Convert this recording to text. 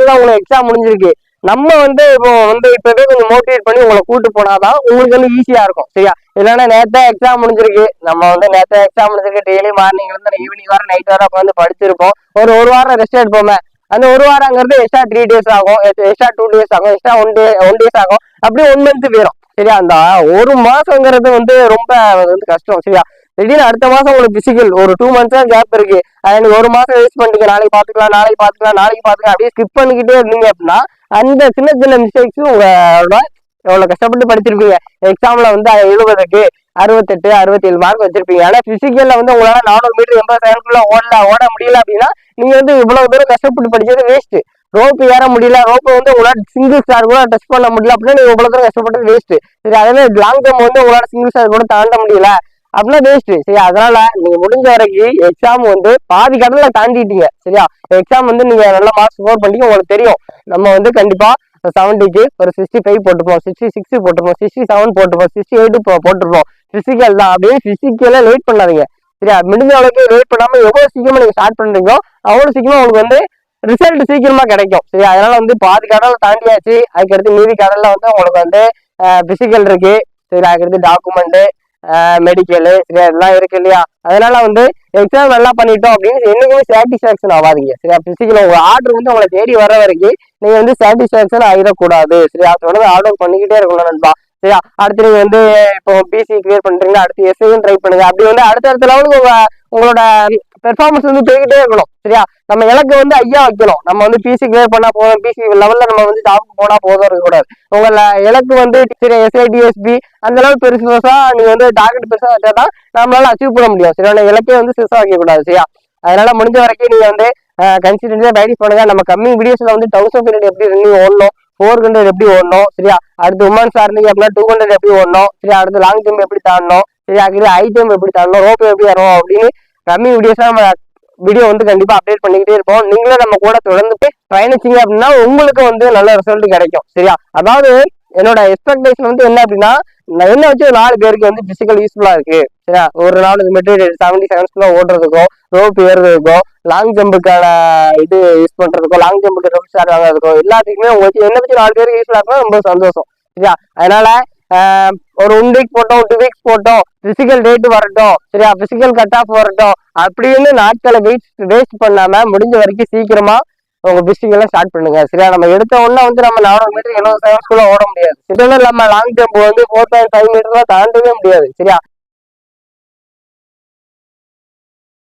தான் உங்களுக்கு எக்ஸாம் முடிஞ்சிருக்கு. நம்ம வந்து இப்பவே கொஞ்சம் மோட்டிவேட் பண்ணி உங்களை கூட்டு போனாதான் உங்களுக்கு வந்து ஈஸியா இருக்கும். சரியா? இல்லைன்னா நேரத்தே எக்ஸாம் முடிஞ்சிருக்கு, நம்ம வந்து நேரத்தே எக்ஸாம் முடிஞ்சிருக்கு, டெய்லி மார்னிங்ல இருந்து ஈவினிங் வர நைட் வர உட்காந்து படிச்சிருப்போம். ஒரு வாரம் ரெஸ்ட் எடுப்போமே, அந்த ஒரு வாரங்கிறது எக்ஸ்ட்ரா 3 days ஆகும், எக்ஸ்ட்ரா 2 days ஆகும், எக்ஸ்ட்ரா ஒன் டேஸ் ஆகும், அப்படியே 1 month போயிடும். சரியா? அந்த ஒரு மாசங்கிறது வந்து ரொம்ப வந்து கஷ்டம். சரியா? திடீர்னு அடுத்த மாசம் உங்களுக்கு பிசிக்கல் ஒரு 2 months கேப் இருக்கு, நீங்க ஒரு மாசம் வேஸ்ட் பண்ணிட்டீங்க, நாளைக்கு பாத்துக்கலாம் அப்படியே ஸ்கிப் பண்ணிக்கிட்டே இருந்தீங்க அப்படின்னா அந்த சின்ன சின்ன மிஸ்டேக்ஸ் உங்களோட எவ்வளவு கஷ்டப்பட்டு படிச்சிருப்பீங்க. எக்ஸாம்ல வந்து 70க்கு 68 67 மார்க் வச்சிருப்பீங்க. ஆனா பிசிக்கல்ல வந்து உங்களால 400 மீட்டர் 80 செகண்ட்குள்ள ஓட முடியல அப்படின்னா நீங்க வந்து இவ்வளவு தூரம் கஷ்டப்பட்டு படிச்சது வேஸ்ட். ரோப்பு ஏற முடியல, ரோப்பு வந்து உங்களால சிங்கிள் ஸ்டார் கூட டச் பண்ண முடியல அப்படின்னா நீங்க இவ்வளவு தூரம் கஷ்டப்பட்டது வேஸ்ட். சரி, அதே லாங் டேர்ம் வந்து உங்களால சிங்கிள் ஸ்டார் கூட தாண்ட முடியல அப்படின்னா வேஸ்ட். சரி, அதனால நீங்க முடிஞ்ச வரைக்கும் எக்ஸாம் வந்து பாதி கடல்ல தாண்டிட்டீங்க. சரியா? எக்ஸாம் வந்து நீங்க நல்ல மார்க்ஸ் ஸ்கோர் பண்ணிட்டீங்க. உங்களுக்கு தெரியும் நம்ம வந்து கண்டிப்பா 70க்கு ஒரு 65 போட்டுப்போம், 66 போட்டுப்போம், 67 போட்டுப்போம், 68 போட்டுருப்போம். பிசிக்கல் தான் அப்படின்னு பிசிக்கல லேட் பண்ணாதீங்க. சரியா? முடிஞ்ச அளவுக்கு லேட் பண்ணாம எவ்வளவு சீக்கிரமா நீங்க ஸ்டார்ட் பண்றீங்களோ அவ்வளவு சீக்கிரமா உங்களுக்கு வந்து ரிசல்ட் சீக்கிரமா கிடைக்கும். சரியா? அதனால வந்து பாதி கடலை தாண்டியாச்சு. அதுக்கடுத்து மீதி கடல்ல வந்து உங்களுக்கு வந்து பிசிக்கல் இருக்கு. சரி, அதுக்கடுத்து டாக்குமெண்ட், மெடிக்கலு, சரி அதெல்லாம் இருக்கு இல்லையா? அதனால வந்து எக்ஸாம் நல்லா பண்ணிட்டோம் அப்படின்னு என்னைக்குமே சாட்டிஸ்பாக்சன் ஆகாதீங்க. சரியா? பிசிக்கல் உங்க ஆர்டர் வந்து உங்களை தேடி வர வரைக்கும் நீங்க வந்து சாட்டிஸ்பாக்சன் ஆகிடக்கூடாது. சரியா? தொடர்ந்து ஆர்டர் பண்ணிக்கிட்டே இருக்கணும் நண்பா. சரியா? அடுத்து நீங்க வந்து இப்போ பிசி கிளியர் பண்றீங்கன்னா அடுத்து எஸ்ஐயும் ட்ரை பண்ணுங்க. அப்படி வந்து அடுத்த லெவலுக்கு உங்களோட பெர்ஃபார்மன்ஸ் வந்து போய்கிட்டே இருக்கணும். சரியா? நம்ம இலக்கு வந்து ஐயா வைக்கணும். நம்ம வந்து பிசி கிளியர் பண்ணா போதும், பிசி லெவல்ல நம்ம வந்து ஜாப்க்கு போனா போதும் இருக்கக்கூடாது. உங்கள இலக்கு வந்து சரி எஸ்ஐ டிஎஸ்பி அந்த அளவுக்கு பெருசா நீங்க வந்து டார்கெட் பெருசா வச்சாதான் நம்மளால அச்சீவ் பண்ண முடியும். சரியா? இலக்கே வந்து பெருசா வைக்க கூடாது. சரியா? அதனால முடிஞ்ச வரைக்கும் நீங்க வந்து கன்சிஸ்டன்ஸா ப்ராக்டிஸ் பண்ணுங்க. நம்ம கம்மி வீடியோஸ்ல வந்து 1000 பீரியட் எப்படி ரன்னிங் ஓடணும், 400 எப்படி ஓடணும், சரியா? அடுத்து உமன்ஸ் இருந்தீங்க அப்படின்னா 200 எப்படி ஓடணும், சரியா? அடுத்து லாங் ஜம்ப் எப்படி தாண்டணும், சரியா? ஹை ஜம்ப் எப்படி தாண்டணும், ரோப் எப்படி ஏறணும் அப்படின்னு கம்மி வீடியோஸ்லாம் நம்ம வீடியோ வந்து கண்டிப்பா அப்டேட் பண்ணிக்கிட்டே இருப்போம். நீங்களே நம்ம கூட தொடர்ந்து பயணிச்சிங்க அப்படின்னா உங்களுக்கு வந்து நல்ல ரிசல்ட் கிடைக்கும். சரியா? அதாவது என்னோட எக்ஸ்பெக்டேஷன் வந்து என்ன அப்படின்னா, நான் என்ன வச்சு 4 பேருக்கு வந்து பிசிக்கல் யூஸ்ஃபுல்லா இருக்கு. சரியா? ஒரு நாள் இது மட்டும் 70 செகண்ட்ஸ்க்குள்ள ஓடுறதுக்கோ, ரோப் ஏறுறதுக்கோ, லாங் ஜம்புக்கான இது யூஸ் பண்றதுக்கோ, லாங் ஜம்புக்கு ரோப் ஸ்டார் வாங்குறதுக்கோ எல்லாத்துக்குமே உங்களுக்கு என்ன வச்சு 4 பேருக்கு யூஸ்ஃபுல்லா இருக்கணும். ரொம்ப சந்தோஷம். சரியா? அதனால ஒரு 1 வீக் போட்டோம், 2 வீக்ஸ் போட்டோம், பிசிக்கல் டேட் வரட்டும், சரியா? பிசிக்கல் கட் ஆஃப் வரட்டும் அப்படின்னு நாட்களை வேஸ்ட் பண்ணாம முடிஞ்ச வரைக்கும் சீக்கிரமா உங்க பிசிக்கெல்லாம் ஸ்டார்ட் பண்ணுங்க. சரியா? நம்ம எடுத்த உடனே வந்து நம்ம 400 மீட்டர் 70 செகண்ட்ஸ்குள்ள ஓட முடியாது. இதெல்லாம் நம்ம லாங் ஜம்ப் வந்து 4.5 மீட்டர்லாம் தாண்டவே முடியாது. சரியா?